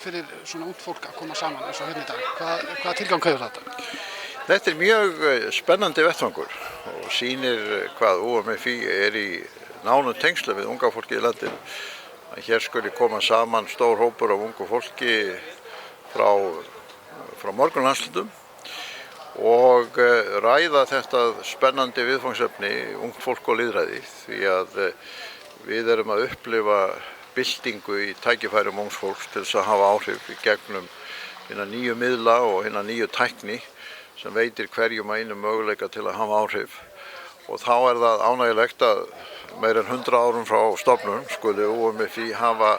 Fyrir svona ungt fólk að koma saman eins og hérna í dag? Hvaða tilgang hefur þetta? Þetta mjög spennandi vettvangur og sýnir hvað UMFI í nánum tengslu við unga fólki í landinu. Hér skuli koma saman stór hópur af ungu fólki frá mörgum landshlutum og ræða þetta spennandi viðfangsefni ungt fólk og lýðræði, því að við erum að upplifa byltingu í tækifærum ungs fólks til þess að hafa áhrif í gegnum hina nýju miðla og hina nýju tækni sem veitir hverjum að einum möguleika til að hafa áhrif. Og þá það ánægjulegt að meira en 100 árum frá stofnun skuli UMFI hafa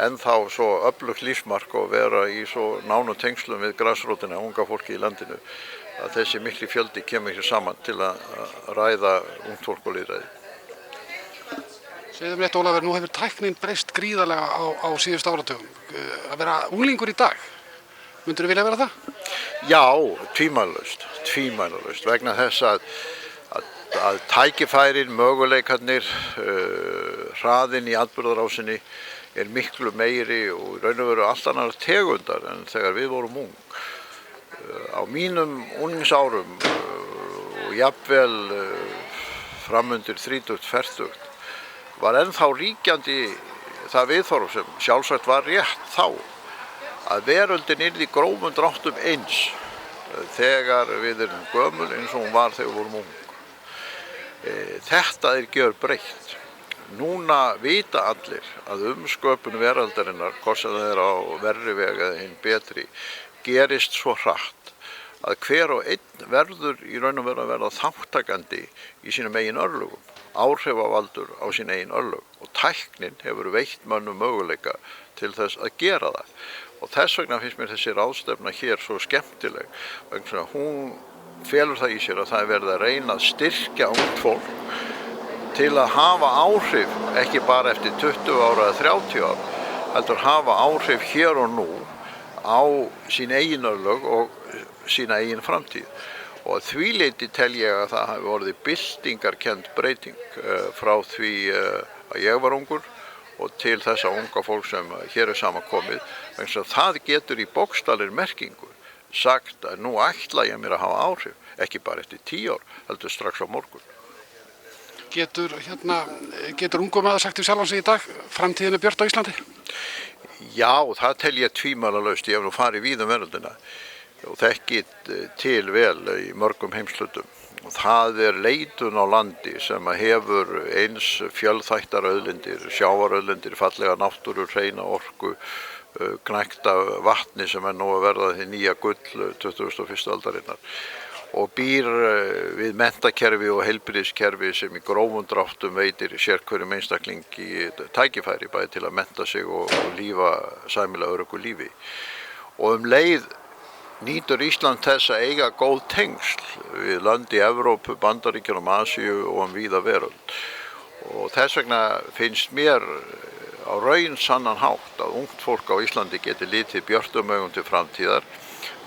ennþá svo öflugt lífsmark og vera í svo nánu tengslum við grasrótina, unga fólki í landinu, að þessi mikli fjöldi kemur hér saman til að ræða ungt fólk og lýðræði. Segðu mér eitt, Ólafur, nú hefur tæknin breyst gríðarlega á síðustu áratugum. Að vera unglingur í dag, myndirðu vilja vera það? Já, tvímælalaust, vegna þess að tækifærin, möguleikarnir, hraðinn í atburðarásinni miklu meiri og í raun og veru allt annar tegundar en þegar við vorum ung. Á mínum unglingsárum og jafnvel framundir 30-40 var ennþá ríkjandi það viðhorf sem sjálfsagt var rétt þá, að veröldin yrði í grófum dráttum eins þegar við erum gömul eins og hún var þegar við vorum ung. Þetta gjörbreytt. Núna vita allir að sköpun veraldarinnar, hvort sem það á verri veg eða hinn betri, gerist svo hratt að hver og einn verður í raun og veru að verða þáttakandi í sínum eigin örlögum, áhrifavaldur á sín eigin örlög, og tæknin hefur veitt mönnum möguleika til þess að gera það. Og þess vegna finnst mér þessi ráðstefna hér svo skemmtileg, vegna að hún felur það í sér að það verið að reyna að styrkja ungt fólk til að hafa áhrif, ekki bara eftir 20 ára eða 30 ára, heldur hafa áhrif hér og nú á sín eigin örlög og sína eigin framtíð. Og að því leyti tel ég að það hafi orðið byltingarkennd breyting frá því að ég var ungur og til þessa unga fólk sem hér samankomið, vegna að það getur í bókstaflegri merkingu sagt að nú ætla ég mér að hafa áhrif, ekki bara eftir 10 ár, heldur strax á morgun. Getur ungur maður sagt um sjálfan sig í dag, framtíðin björt á Íslandi? Já, það tel ég tvímælalaust. Ég hef nú farið víða veröldina og þekkið til vel í mörgum heimshlutum. Og það leitun á landi sem hefur eins fjölþættar auðlindir, sjávarauðlindir, fallega náttúru, hreina orku, gnægta vatni sem nú að verða því nýja gull 21. aldarinnar. Og býr við menntakerfi og heilbrigðiskerfi sem í grófum dráttum veitir sérhverjum einstaklingi tækifæri bæði til að mennta sig og lífa sæmilega öruggu lífi. Og leið nýtur Ísland þess að eiga góð tengsl við lönd í Evrópu, Bandaríkjunum, Asíu og víða veröld. Og þess vegna finnst mér á raun sannan hátt að ungt fólk á Íslandi geti litið björtum augum til framtíðar,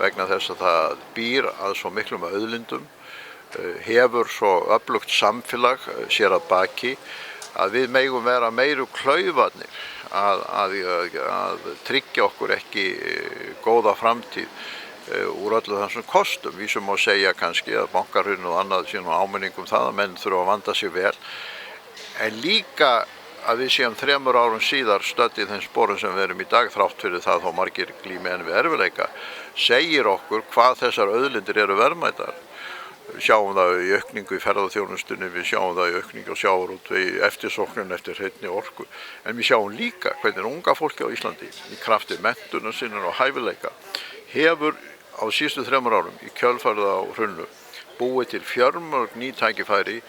vegna þess að það býr að svo miklum auðlindum, hefur svo öflugt samfélag sér að baki, að við megum vera meiru klaufarnir að tryggja okkur ekki góða framtíð úr öllu þessum kostum. Við sem má segja kannski að bankahrun og annað sé nú áminningum það að menn þurfa að vanda sig vel, en líka að við séum 3 árum síðar stödd í þeim sporum sem við erum í dag, þrátt fyrir það þó margir glími enn við erfiðleika, segir okkur hvað þessar auðlindir eru verðmætar. Við sjáum það í aukningu í ferðaþjónustunni, við sjáum það í aukningu á sjávarútvegi, eftirsóknun eftir hreinni orku, en við sjáum líka hvernig unga fólki á Íslandi í krafti menntunar sinnar og hæfileika hefur á síðustu 3 árum í kjölfarið á hrunnu búið til fjölmörg ný tækifæri,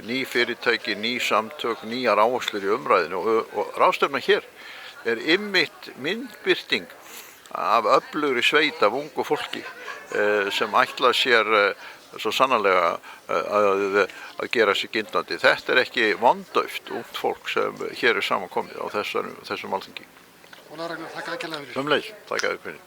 ný fyrirtæki, ný samtök, nýjar áherslur í umræðinu og ráðstefna hér einmitt myndbirting af öflugri sveit af ungu fólki sem ætla sér svo sannarlega að gera sig gildandi. Þetta ekki vondauft ungt fólk sem hér samankomið á þessum alþingi. Ólafur Ragnar, þakka þér kærlega fyrir. Sömuleiðis, þakka þér fyrir.